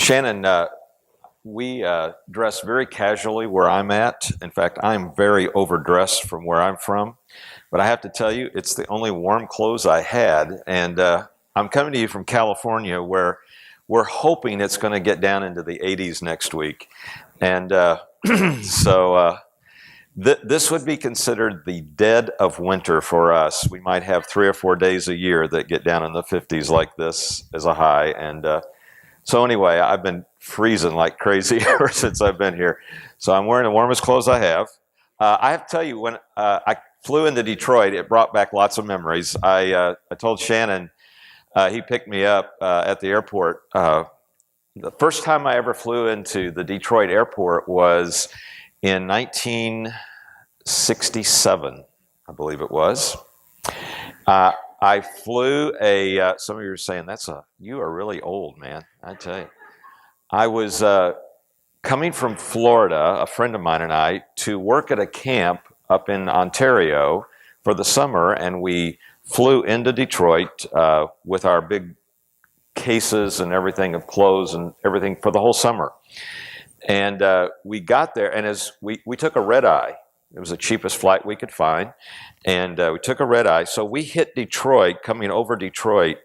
Shannon, we dress very casually where I'm at. In fact, I'm very overdressed from where I'm from. But I have to tell you, it's the only warm clothes I had. And I'm coming to you from California, where we're hoping it's going to get down into the 80s next week. And so this would be considered the dead of winter for us. We might have 3 or 4 days a year that get down in the 50s like this as a high. And so anyway, I've been freezing like crazy ever since I've been here. So I'm wearing the warmest clothes I have. I have to tell you, when I flew into Detroit, it brought back lots of memories. I told Shannon, he picked me up at the airport. The first time I ever flew into the Detroit airport was in 1967, I believe it was. I flew some of you are saying, you are really old, man. I tell you. I was coming from Florida, a friend of mine and I, to work at a camp up in Ontario for the summer, and we flew into Detroit with our big cases and everything of clothes and everything for the whole summer. And we got there, and as we took a red eye. It was the cheapest flight we could find, and we took a red eye. So we hit Detroit, coming over Detroit,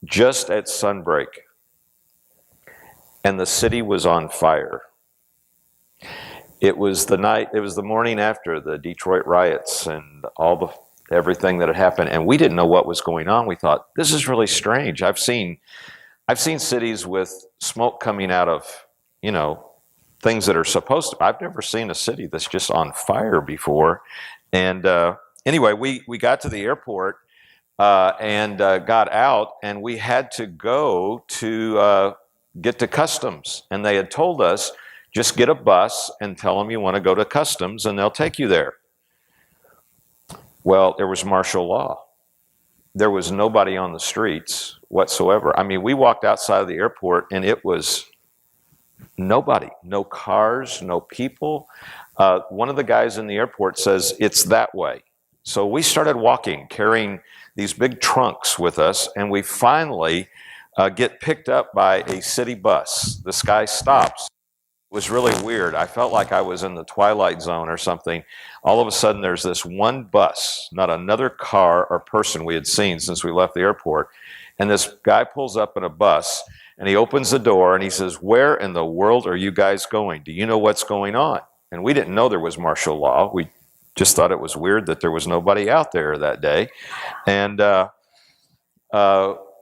just at sunbreak, and the city was on fire. It was the morning after the Detroit riots and everything that had happened, and we didn't know what was going on. We thought, this is really strange. I've seen cities with smoke coming out of, things that are supposed to. I've never seen a city that's just on fire before. And anyway, we got to the airport and got out, and we had to go to get to customs. And they had told us, just get a bus and tell them you want to go to customs, and they'll take you there. Well, there was martial law. There was nobody on the streets whatsoever. I mean, we walked outside of the airport, and it was nobody, no cars, no people. One of the guys in the airport says, it's that way. So we started walking, carrying these big trunks with us, and we finally get picked up by a city bus. This guy stops. It was really weird. I felt like I was in the Twilight Zone or something. All of a sudden, there's this one bus, not another car or person we had seen since we left the airport. And this guy pulls up in a bus, and he opens the door, and he says, where in the world are you guys going? Do you know what's going on? And we didn't know there was martial law. We just thought it was weird that there was nobody out there that day. And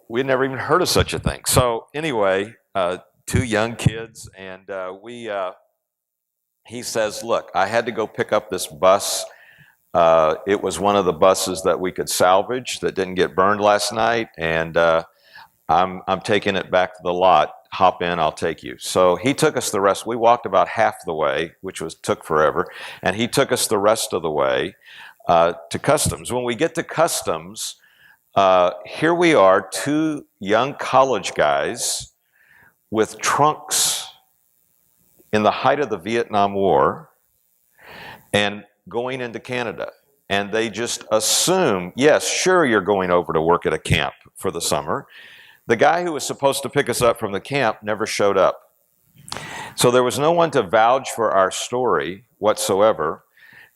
we had never even heard of such a thing. So anyway, 2 young kids, and he says, look, I had to go pick up this bus. It was one of the buses that we could salvage that didn't get burned last night, and I'm taking it back to the lot. Hop in, I'll take you. So he took us the rest. We walked about half the way, which took forever, and he took us the rest of the way to customs. When we get to customs, here we are, 2 young college guys with trunks in the height of the Vietnam War and going into Canada. And they just assume, yes, sure, you're going over to work at a camp for the summer. The guy who was supposed to pick us up from the camp never showed up. So there was no one to vouch for our story whatsoever.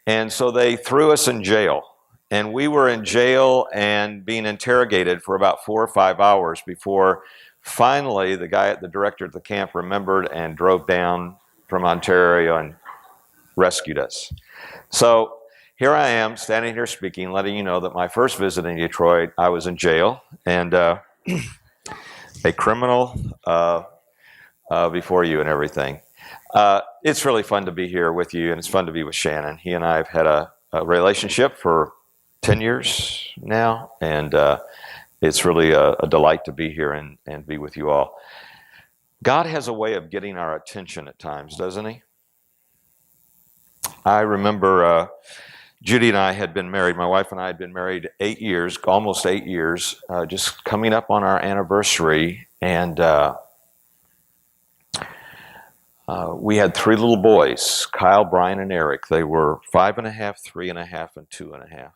And so they threw us in jail. And we were in jail and being interrogated for about 4 or 5 hours before finally the director at the camp remembered and drove down from Ontario and rescued us. So here I am standing here speaking, letting you know that my first visit in Detroit, I was in jail, and a criminal before you and everything. It's really fun to be here with you, and it's fun to be with Shannon. He and I have had a relationship for 10 years now, and it's really a delight to be here and be with you all. God has a way of getting our attention at times, doesn't he? I remember Judy and I had been married. My wife and I had been married 8 years, almost 8 years, just coming up on our anniversary. And we had 3 little boys, Kyle, Brian, and Eric. They were 5.5, 3.5, and 2.5.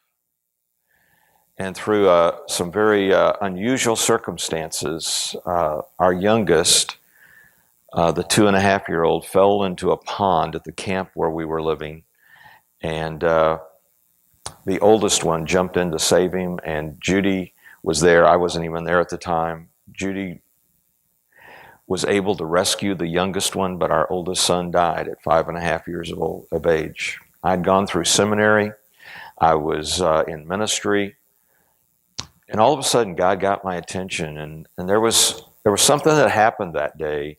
And through some very unusual circumstances, our youngest the 2.5-year-old fell into a pond at the camp where we were living, and the oldest one jumped in to save him, and Judy was there. I wasn't even there at the time. Judy was able to rescue the youngest one, but our oldest son died at 5.5 years of age. I'd gone through seminary. I was in ministry. And all of a sudden, God got my attention, and there was something that happened that day.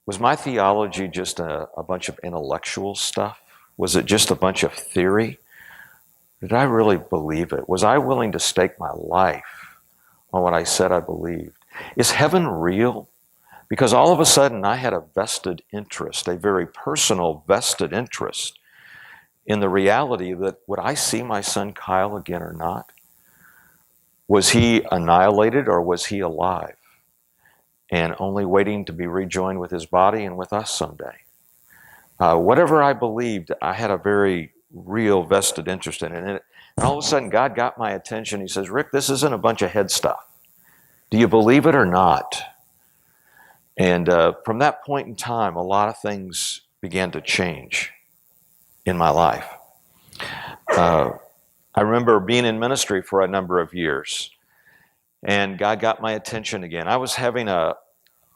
Was my theology just a bunch of intellectual stuff? Was it just a bunch of theory? Did I really believe it? Was I willing to stake my life on what I said I believed? Is heaven real? Because all of a sudden, I had a vested interest, a very personal vested interest in the reality that would I see my son Kyle again or not? Was he annihilated or was he alive and only waiting to be rejoined with his body and with us someday? Whatever I believed, I had a very real vested interest in it. And all of a sudden, God got my attention. He says, Rick, this isn't a bunch of head stuff. Do you believe it or not? And from that point in time, a lot of things began to change in my life. I remember being in ministry for a number of years, and God got my attention again. I was having a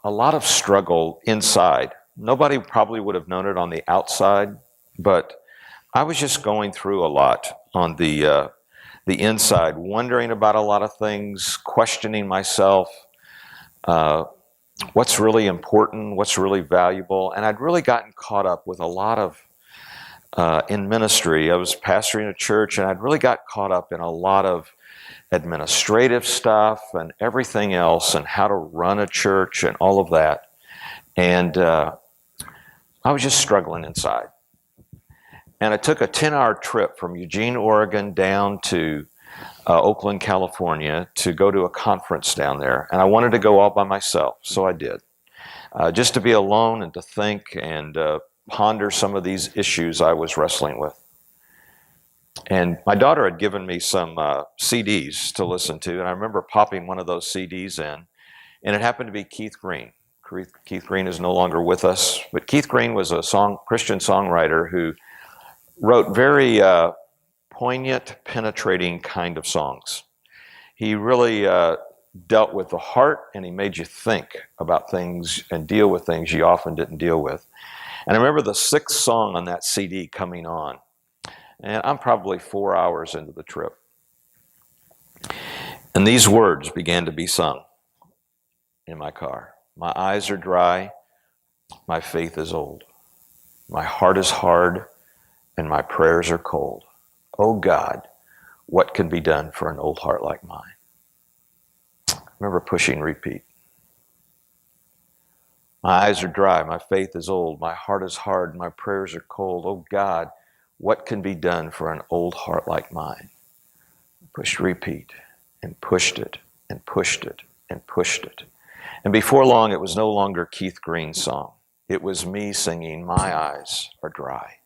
lot of struggle inside. Nobody probably would have known it on the outside, but I was just going through a lot on the inside, wondering about a lot of things, questioning myself, what's really important, what's really valuable. And I'd really gotten caught up with a lot of, in ministry, I was pastoring a church, and I'd really got caught up in a lot of administrative stuff and everything else and how to run a church and all of that. And I was just struggling inside. And I took a 10-hour trip from Eugene, Oregon down to Oakland, California to go to a conference down there. And I wanted to go all by myself, so I did. Just to be alone and to think and ponder some of these issues I was wrestling with. And my daughter had given me some CDs to listen to, and I remember popping one of those CDs in, and it happened to be Keith Green. Keith Green is no longer with us, but Keith Green was a Christian songwriter who wrote very poignant, penetrating kind of songs. He really dealt with the heart, and he made you think about things and deal with things you often didn't deal with. And I remember the 6th song on that CD coming on, and I'm probably 4 hours into the trip. And these words began to be sung in my car. My eyes are dry, my faith is old. My heart is hard, and my prayers are cold. Oh God, what can be done for an old heart like mine? I remember pushing repeat. My eyes are dry, my faith is old, my heart is hard, and my prayers are cold. Oh God, what can be done for an old heart like mine? I pushed repeat, and pushed it, and pushed it, and pushed it. And before long, it was no longer Keith Green's song. It was me singing, my eyes are dry.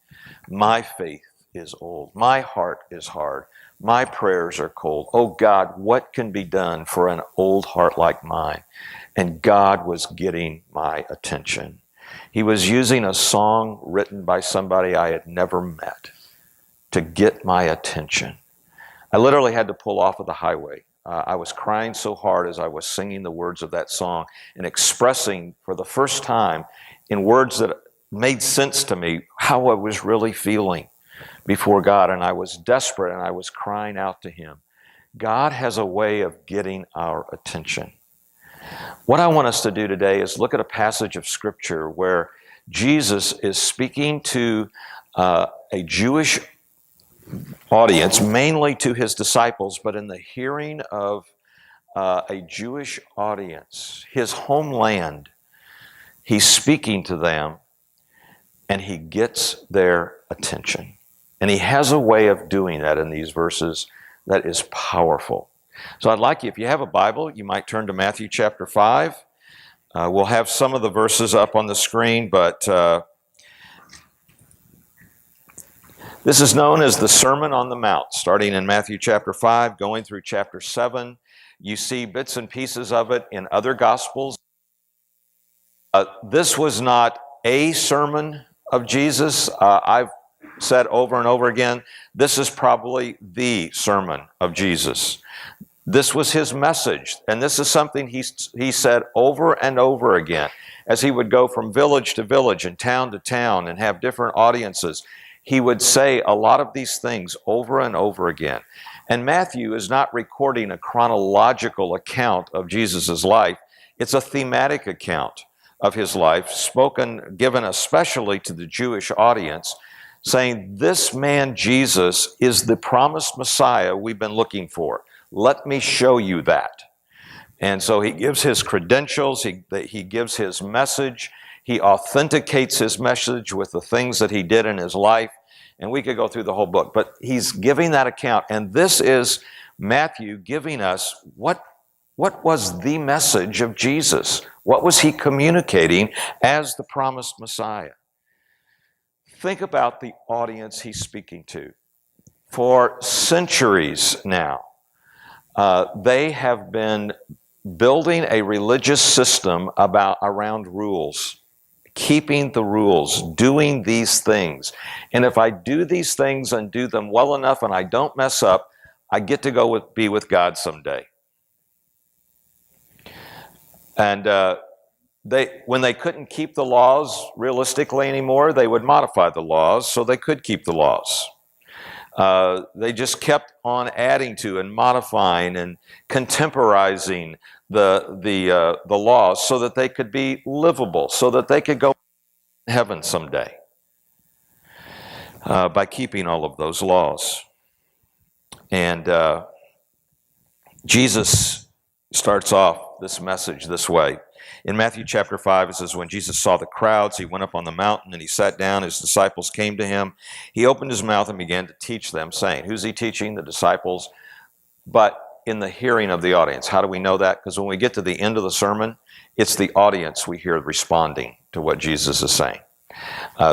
My faith is old. My heart is hard. My prayers are cold. Oh God, what can be done for an old heart like mine? And God was getting my attention. He was using a song written by somebody I had never met to get my attention. I literally had to pull off of the highway. I was crying so hard as I was singing the words of that song and expressing for the first time in words that made sense to me how I was really feeling before God. And I was desperate, and I was crying out to Him. God has a way of getting our attention. What I want us to do today is look at a passage of Scripture where Jesus is speaking to a Jewish audience, mainly to His disciples, but in the hearing of a Jewish audience, His homeland. He's speaking to them, and He gets their attention. And He has a way of doing that in these verses that is powerful. So I'd like you, if you have a Bible, you might turn to Matthew chapter 5. We'll have some of the verses up on the screen, but this is known as the Sermon on the Mount, starting in Matthew chapter 5, going through chapter 7. You see bits and pieces of it in other Gospels. This was not a sermon of Jesus. I've said over and over again, this is probably the sermon of Jesus. This was his message, and this is something he said over and over again as he would go from village to village and town to town and have different audiences. He would say a lot of these things over and over again. And Matthew is not recording a chronological account of Jesus' life. It's a thematic account of his life, given especially to the Jewish audience, saying, this man Jesus is the promised Messiah we've been looking for. Let me show you that. And so he gives his credentials, he gives his message, he authenticates his message with the things that he did in his life, and we could go through the whole book, but he's giving that account. And this is Matthew giving us what was the message of Jesus? What was he communicating as the promised Messiah? Think about the audience he's speaking to. For centuries now, they have been building a religious system around rules, keeping the rules, doing these things. And if I do these things and do them well enough and I don't mess up, I get to be with God someday. And when they couldn't keep the laws realistically anymore, they would modify the laws so they could keep the laws. They just kept on adding to and modifying and contemporizing the laws so that they could be livable, so that they could go to heaven someday by keeping all of those laws. And Jesus starts off this message this way. In Matthew chapter 5, it says, when Jesus saw the crowds, he went up on the mountain and he sat down. His disciples came to him. He opened his mouth and began to teach them, saying, who's he teaching? The disciples. But in the hearing of the audience. How do we know that? Because when we get to the end of the sermon, it's the audience we hear responding to what Jesus is saying.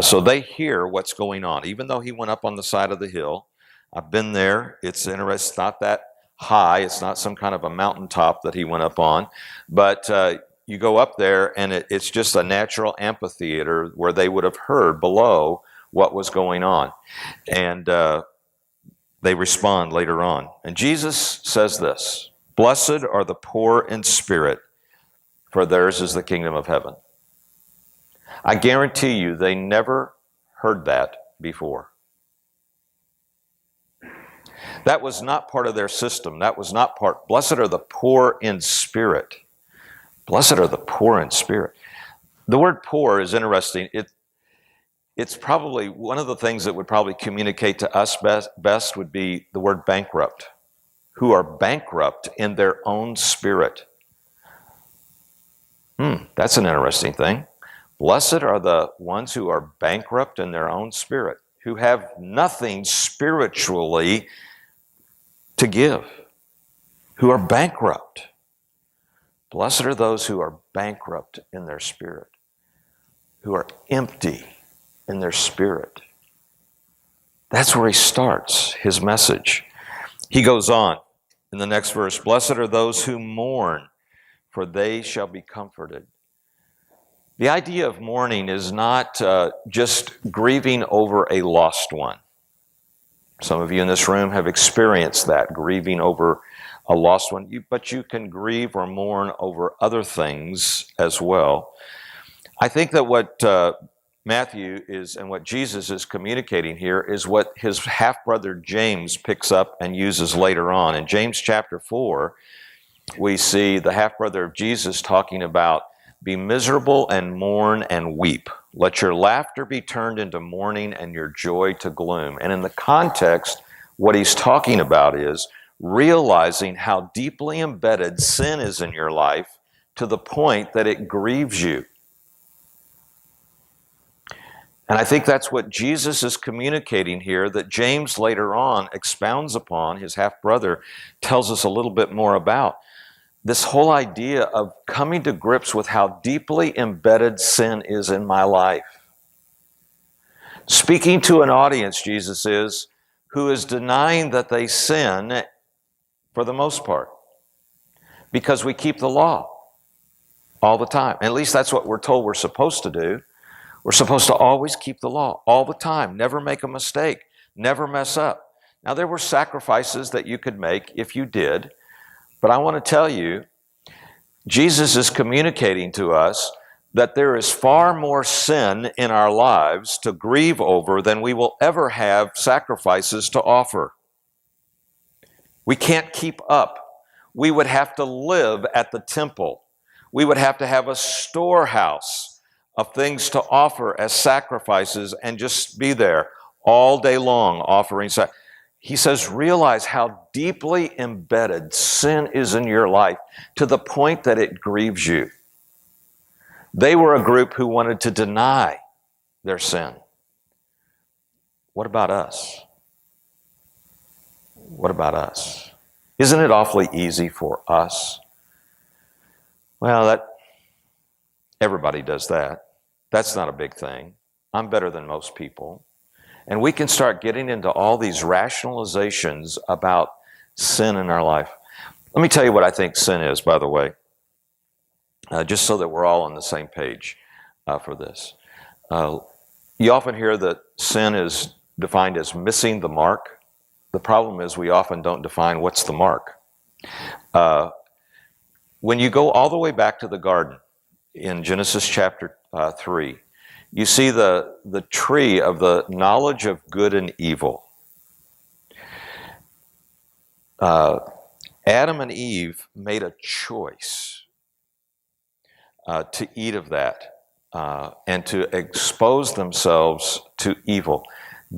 So they hear what's going on. Even though he went up on the side of the hill, I've been there. It's interesting. It's not that high. It's not some kind of a mountaintop that he went up on. But you go up there and it's just a natural amphitheater where they would have heard below what was going on. And they respond later on. And Jesus says this, blessed are the poor in spirit, for theirs is the kingdom of heaven. I guarantee you they never heard that before. That was not part of their system. That was not part. Blessed are the poor in spirit. Blessed are the poor in spirit. The word poor is interesting. It's probably one of the things that would probably communicate to us best would be the word bankrupt, who are bankrupt in their own spirit. That's an interesting thing. Blessed are the ones who are bankrupt in their own spirit, who have nothing spiritually to give, who are bankrupt. Blessed are those who are bankrupt in their spirit, who are empty in their spirit. That's where he starts his message. He goes on in the next verse, blessed are those who mourn, for they shall be comforted. The idea of mourning is not just grieving over a lost one. Some of you in this room have experienced that, grieving over a lost one, but you can grieve or mourn over other things as well. I think that what Matthew is and what Jesus is communicating here is what his half-brother James picks up and uses later on. In James chapter 4, we see the half-brother of Jesus talking about be miserable and mourn and weep. Let your laughter be turned into mourning and your joy to gloom. And in the context, what he's talking about is realizing how deeply embedded sin is in your life to the point that it grieves you. And I think that's what Jesus is communicating here, that James later on expounds upon, his half-brother tells us a little bit more about. This whole idea of coming to grips with how deeply embedded sin is in my life. Speaking to an audience, Jesus is, who is denying that they sin for the most part, because we keep the law. all the time. At least that's what we're told we're supposed to do. We're supposed to always keep the law all the time, never make a mistake, never mess up. Now, there were sacrifices that you could make if you did, but I want to tell you, Jesus is communicating to us that there is far more sin in our lives to grieve over than we will ever have sacrifices to offer. We can't keep up. We would have to live at the temple. We would have to have a storehouse of things to offer as sacrifices and just be there all day long offering sacrifices. He says, realize how deeply embedded sin is in your life to the point that it grieves you. They were a group who wanted to deny their sin. What about us? What about us? Isn't it awfully easy for us? Well, everybody does that. That's not a big thing. I'm better than most people. And we can start getting into all these rationalizations about sin in our life. Let me tell you what I think sin is, by the way, just so that we're all on the same page for this. You often hear that sin is defined as missing the mark. The problem is we often don't define what's the mark. When you go all the way back to the garden in Genesis chapter 3, you see the tree of the knowledge of good and evil. Adam and Eve made a choice to eat of that and to expose themselves to evil.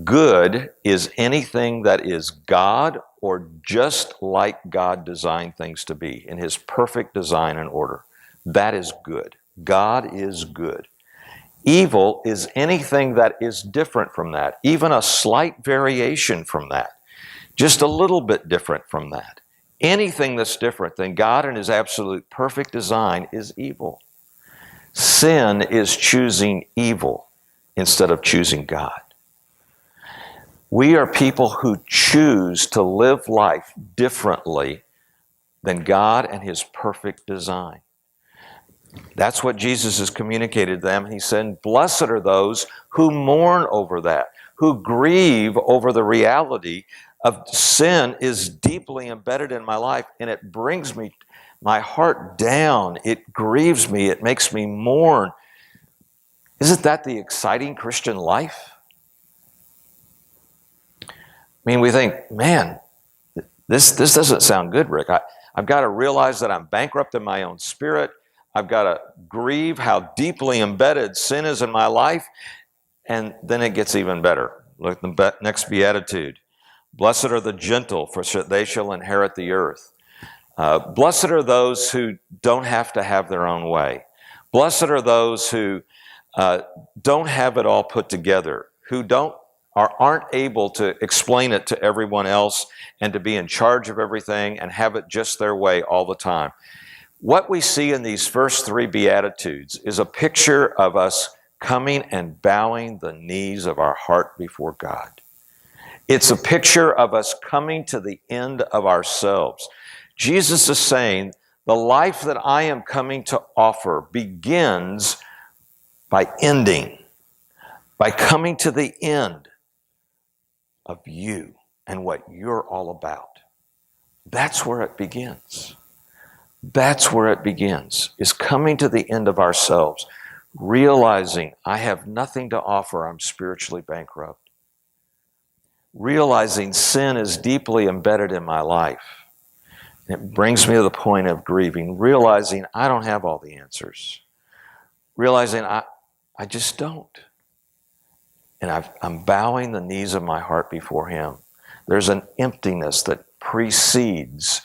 Good is anything that is God or just like God designed things to be in His perfect design and order. That is good. God is good. Evil is anything that is different from that, even a slight variation from that, just a little bit different from that. Anything that's different than God and His absolute perfect design is evil. Sin is choosing evil instead of choosing God. We are people who choose to live life differently than God and His perfect design. That's what Jesus has communicated to them. He said, blessed are those who mourn over that, who grieve over the reality of sin is deeply embedded in my life, and it brings my heart down. It grieves me. It makes me mourn. Isn't that the exciting Christian life? I mean, we think, man, this doesn't sound good, Rick. I've got to realize that I'm bankrupt in my own spirit. I've got to grieve how deeply embedded sin is in my life. And then it gets even better. Look at the next beatitude. Blessed are the gentle, for they shall inherit the earth. Blessed are those who don't have to have their own way. Blessed are those who don't have it all put together, who aren't able to explain it to everyone else and to be in charge of everything and have it just their way all the time. What we see in these first three Beatitudes is a picture of us coming and bowing the knees of our heart before God. It's a picture of us coming to the end of ourselves. Jesus is saying, the life that I am coming to offer begins by ending, by coming to the end of you and what you're all about. That's where it begins. That's where it begins, is coming to the end of ourselves, realizing I have nothing to offer, I'm spiritually bankrupt. Realizing sin is deeply embedded in my life. It brings me to the point of grieving, realizing I don't have all the answers. Realizing I just don't. And I'm bowing the knees of my heart before Him. There's an emptiness that precedes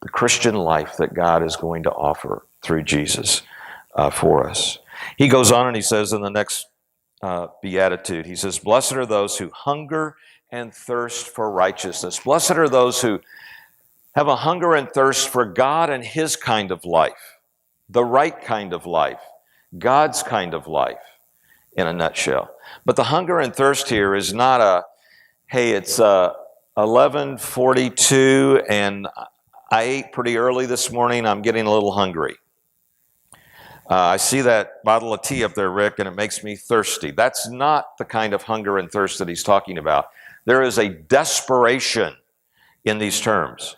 the Christian life that God is going to offer through Jesus for us. He goes on and he says in the next beatitude, he says, blessed are those who hunger and thirst for righteousness. Blessed are those who have a hunger and thirst for God and His kind of life, the right kind of life, God's kind of life in a nutshell. But the hunger and thirst here is not hey, it's 11:42 and I ate pretty early this morning, I'm getting a little hungry. I see that bottle of tea up there, Rick, and it makes me thirsty. That's not the kind of hunger and thirst that he's talking about. There is a desperation in these terms.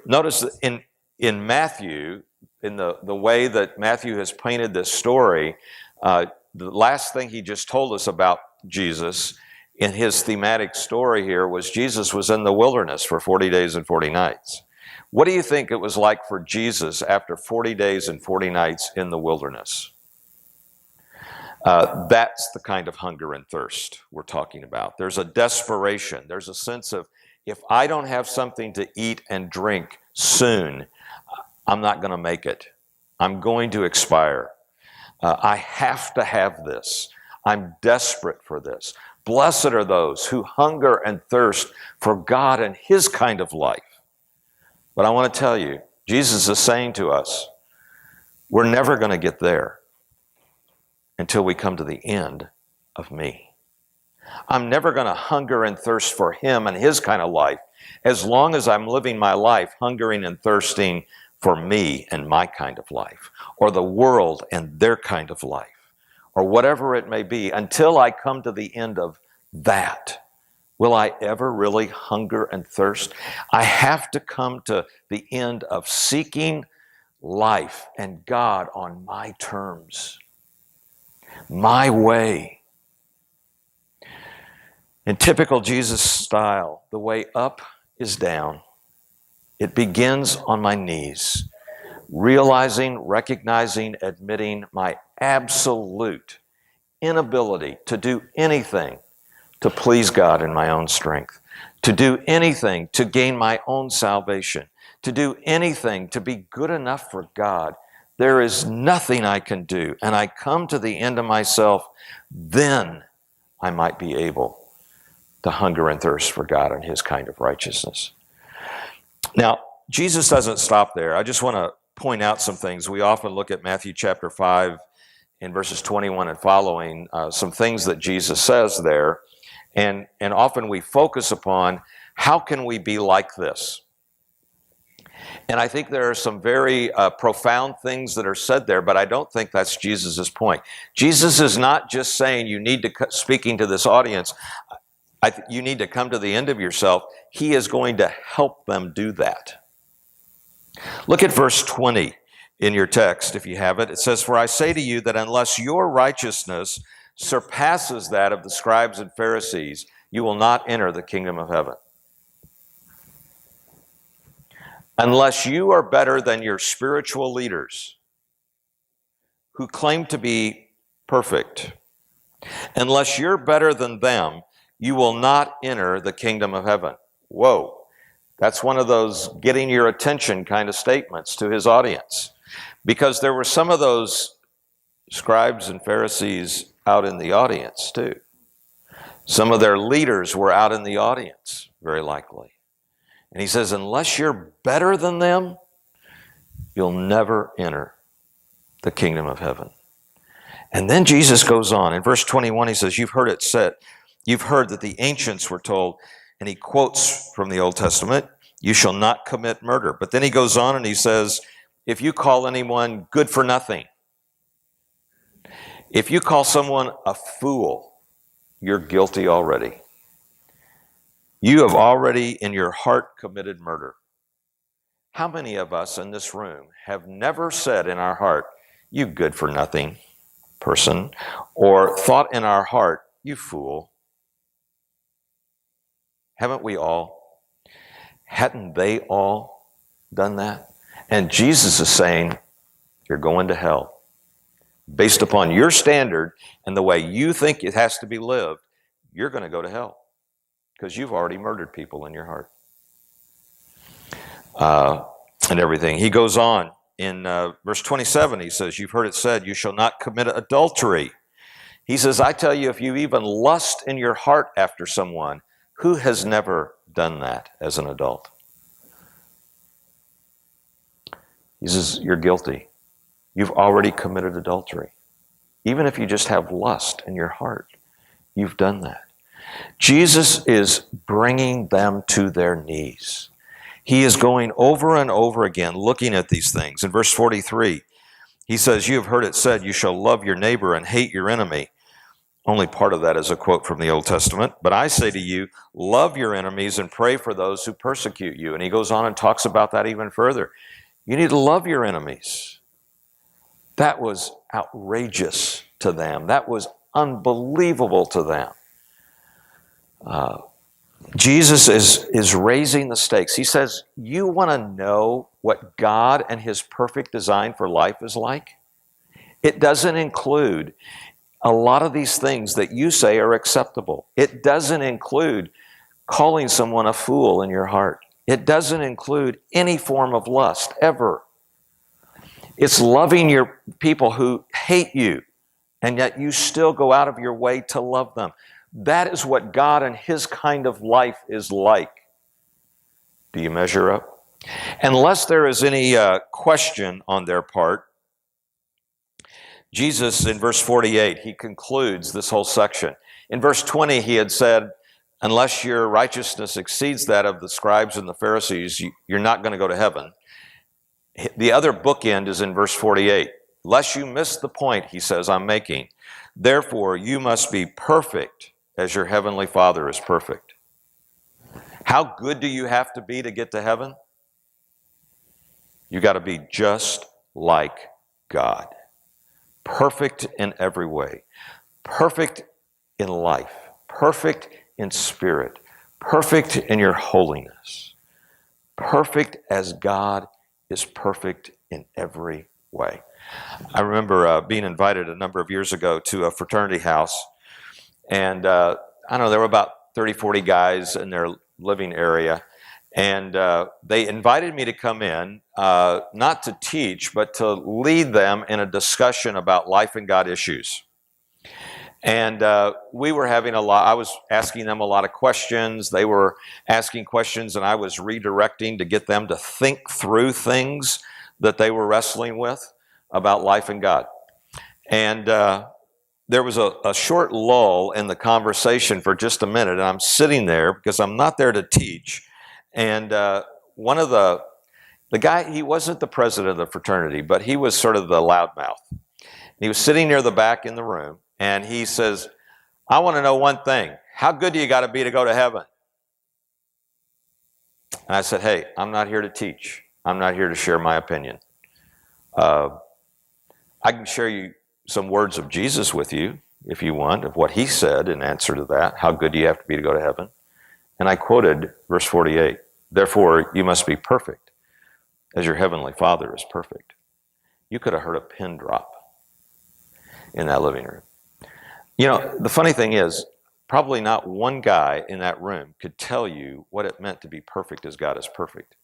Notice in Matthew, in the way that Matthew has painted this story, the last thing he just told us about Jesus in his thematic story here was Jesus was in the wilderness for 40 days and 40 nights. What do you think it was like for Jesus after 40 days and 40 nights in the wilderness? That's the kind of hunger and thirst we're talking about. There's a desperation. There's a sense of, if I don't have something to eat and drink soon, I'm not going to make it. I'm going to expire. I have to have this. I'm desperate for this. Blessed are those who hunger and thirst for God and his kind of life. But I want to tell you, Jesus is saying to us, we're never going to get there until we come to the end of me. I'm never going to hunger and thirst for him and his kind of life as long as I'm living my life hungering and thirsting for me and my kind of life, or the world and their kind of life, or whatever it may be, until I come to the end of that. Will I ever really hunger and thirst? I have to come to the end of seeking life and God on my terms, my way. In typical Jesus style, the way up is down. It begins on my knees, realizing, recognizing, admitting my absolute inability to do anything to please God in my own strength, to do anything to gain my own salvation, to do anything to be good enough for God. There is nothing I can do, and I come to the end of myself, then I might be able to hunger and thirst for God and his kind of righteousness. Now, Jesus doesn't stop there. I just want to point out some things. We often look at Matthew chapter 5 in verses 21 and following, some things that Jesus says there. And often we focus upon, how can we be like this? And I think there are some very profound things that are said there, but I don't think that's Jesus' point. Jesus is not just saying you need to, speaking to this audience, you need to come to the end of yourself. He is going to help them do that. Look at verse 20 in your text, if you have it. It says, "For I say to you that unless your righteousness surpasses that of the scribes and Pharisees, you will not enter the kingdom of heaven." Unless you are better than your spiritual leaders who claim to be perfect, unless you're better than them, you will not enter the kingdom of heaven. Whoa, that's one of those getting your attention kind of statements to his audience. Because there were some of those scribes and Pharisees out in the audience too. Some of their leaders were out in the audience, very likely. And he says, unless you're better than them, you'll never enter the kingdom of heaven. And then Jesus goes on. In verse 21, he says, you've heard it said, you've heard that the ancients were told, and he quotes from the Old Testament, you shall not commit murder. But then he goes on and he says, if you call anyone good for nothing, if you call someone a fool, you're guilty already. You have already in your heart committed murder. How many of us in this room have never said in our heart, you good for nothing person, or thought in our heart, you fool? Haven't we all? Hadn't they all done that? And Jesus is saying, you're going to hell. Based upon your standard and the way you think it has to be lived, you're going to go to hell because you've already murdered people in your heart. And everything. He goes on in verse 27, he says, you've heard it said, you shall not commit adultery. He says, I tell you, if you even lust in your heart after someone, who has never done that as an adult? He says, you're guilty. You've already committed adultery. Even if you just have lust in your heart, you've done that. Jesus is bringing them to their knees. He is going over and over again looking at these things. In verse 43, He says, you have heard it said, you shall love your neighbor and hate your enemy. Only part of that is a quote from the Old Testament. But I say to you, love your enemies and pray for those who persecute you. And he goes on and talks about that even further. You need to love your enemies. That was outrageous to them. That was unbelievable to them. Jesus is raising the stakes. He says, you want to know what God and his perfect design for life is like? It doesn't include a lot of these things that you say are acceptable. It doesn't include calling someone a fool in your heart. It doesn't include any form of lust, ever. It's loving your people who hate you, and yet you still go out of your way to love them. That is what God and his kind of life is like. Do you measure up? Unless there is any question on their part, Jesus, in verse 48, he concludes this whole section. In verse 20, he had said, unless your righteousness exceeds that of the scribes and the Pharisees, you're not going to go to heaven. The other bookend is in verse 48. Lest you miss the point, he says, I'm making. Therefore, you must be perfect as your heavenly Father is perfect. How good do you have to be to get to heaven? You got to be just like God. Perfect in every way. Perfect in life. Perfect in spirit. Perfect in your holiness. Perfect as God is perfect in every way. I remember being invited a number of years ago to a fraternity house. And I don't know, there were about 30, 40 guys in their living area. And they invited me to come in, not to teach, but to lead them in a discussion about life and God issues. And we were having I was asking them a lot of questions. They were asking questions, and I was redirecting to get them to think through things that they were wrestling with about life and God. And there was a short lull in the conversation for just a minute, and I'm sitting there because I'm not there to teach. And one of the guy, he wasn't the president of the fraternity, but he was sort of the loudmouth. He was sitting near the back in the room, and he says, I want to know one thing. How good do you got to be to go to heaven? And I said, hey, I'm not here to teach. I'm not here to share my opinion. I can share you some words of Jesus with you, if you want, of what he said in answer to that. How good do you have to be to go to heaven? And I quoted verse 48. Therefore, you must be perfect as your heavenly Father is perfect. You could have heard a pin drop in that living room. You know, the funny thing is, probably not one guy in that room could tell you what it meant to be perfect as God is perfect.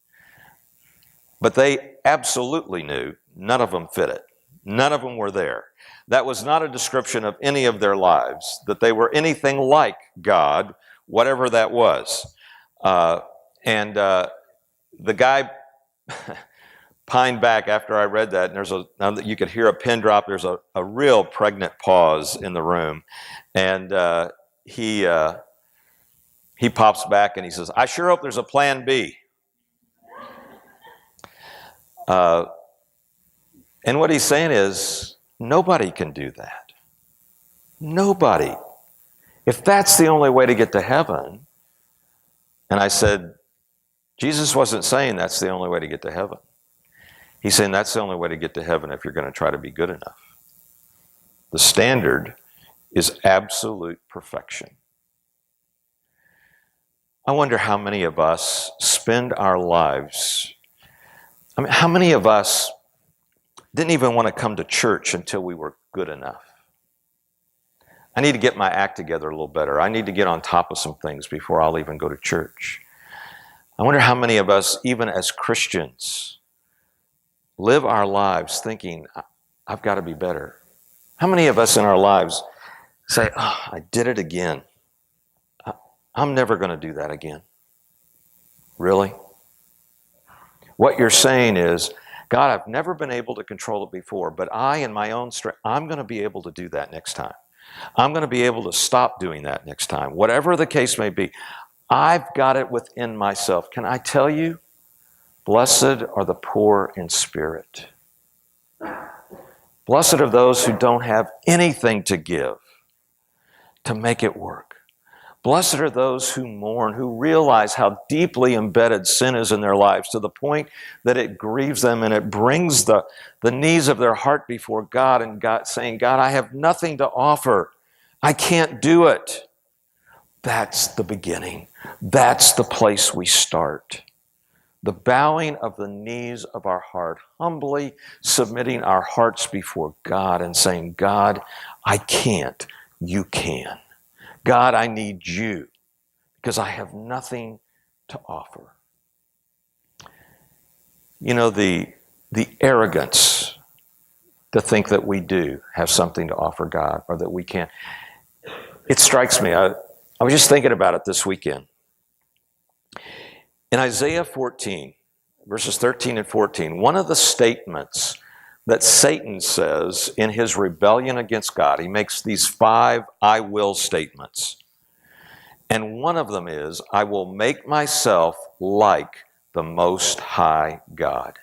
But they absolutely knew none of them fit it. None of them were there. That was not a description of any of their lives, that they were anything like God, whatever that was. And the guy pined back after I read that, and now that you could hear a pin drop, there's a real pregnant pause in the room. And he pops back and he says, I sure hope there's a plan B. And what he's saying is, nobody can do that. Nobody. If that's the only way to get to heaven, and I said, Jesus wasn't saying that's the only way to get to heaven. He's saying that's the only way to get to heaven if you're going to try to be good enough. The standard is absolute perfection. I wonder how many of us spend our lives, how many of us didn't even want to come to church until we were good enough? I need to get my act together a little better. I need to get on top of some things before I'll even go to church. I wonder how many of us, even as Christians, live our lives thinking, I've got to be better. How many of us in our lives say, oh, I did it again. I'm never going to do that again. Really? What you're saying is, God, I've never been able to control it before, but I, in my own strength, I'm going to be able to do that next time. I'm going to be able to stop doing that next time. Whatever the case may be, I've got it within myself. Can I tell you? Blessed are the poor in spirit. Blessed are those who don't have anything to give to make it work. Blessed are those who mourn, who realize how deeply embedded sin is in their lives to the point that it grieves them and it brings the knees of their heart before God and God saying, God, I have nothing to offer. I can't do it. That's the beginning. That's the place we start. The bowing of the knees of our heart, humbly submitting our hearts before God and saying, God, I can't. You can. God, I need you because I have nothing to offer. You know, the arrogance to think that we do have something to offer God or that we can. It strikes me. I was just thinking about it this weekend. In Isaiah 14, verses 13 and 14, one of the statements that Satan says in his rebellion against God, he makes these 5 I will statements. And one of them is, I will make myself like the Most High God.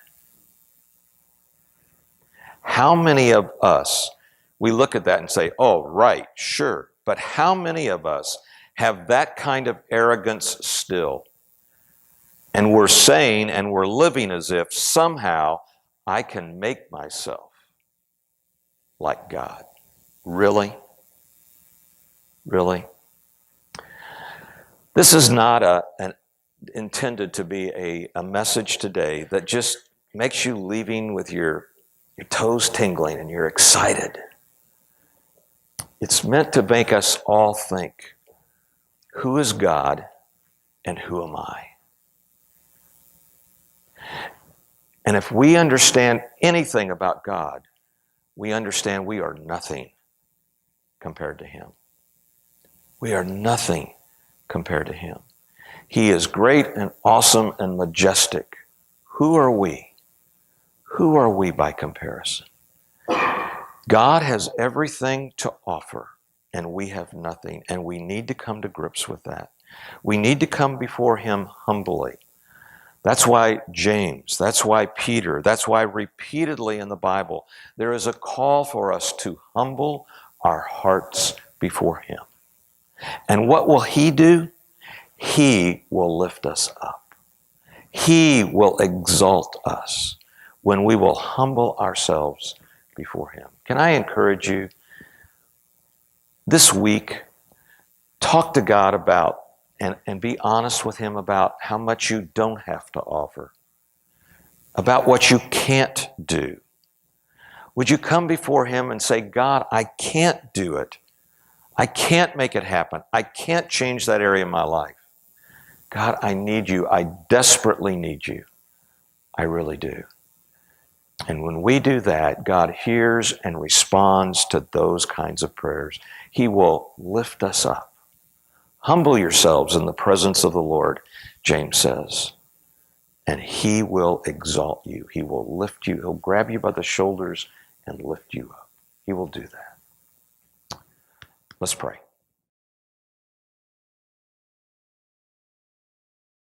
How many of us, we look at that and say, oh, right, sure. But how many of us have that kind of arrogance still? And we're saying and we're living as if somehow I can make myself like God. Really? Really? This is not intended to be a message today that just makes you leaving with your toes tingling and you're excited. It's meant to make us all think, who is God and who am I? And if we understand anything about God, we understand we are nothing compared to Him. We are nothing compared to Him. He is great and awesome and majestic. Who are we? Who are we by comparison? God has everything to offer, and we have nothing, and we need to come to grips with that. We need to come before Him humbly. That's why James, that's why Peter, that's why repeatedly in the Bible, there is a call for us to humble our hearts before Him. And what will He do? He will lift us up. He will exalt us when we will humble ourselves before Him. Can I encourage you this week, talk to God about and be honest with Him about how much you don't have to offer, about what you can't do. Would you come before Him and say, God, I can't do it. I can't make it happen. I can't change that area of my life. God, I need you. I desperately need you. I really do. And when we do that, God hears and responds to those kinds of prayers. He will lift us up. Humble yourselves in the presence of the Lord, James says, and He will exalt you. He will lift you. He'll grab you by the shoulders and lift you up. He will do that. Let's pray.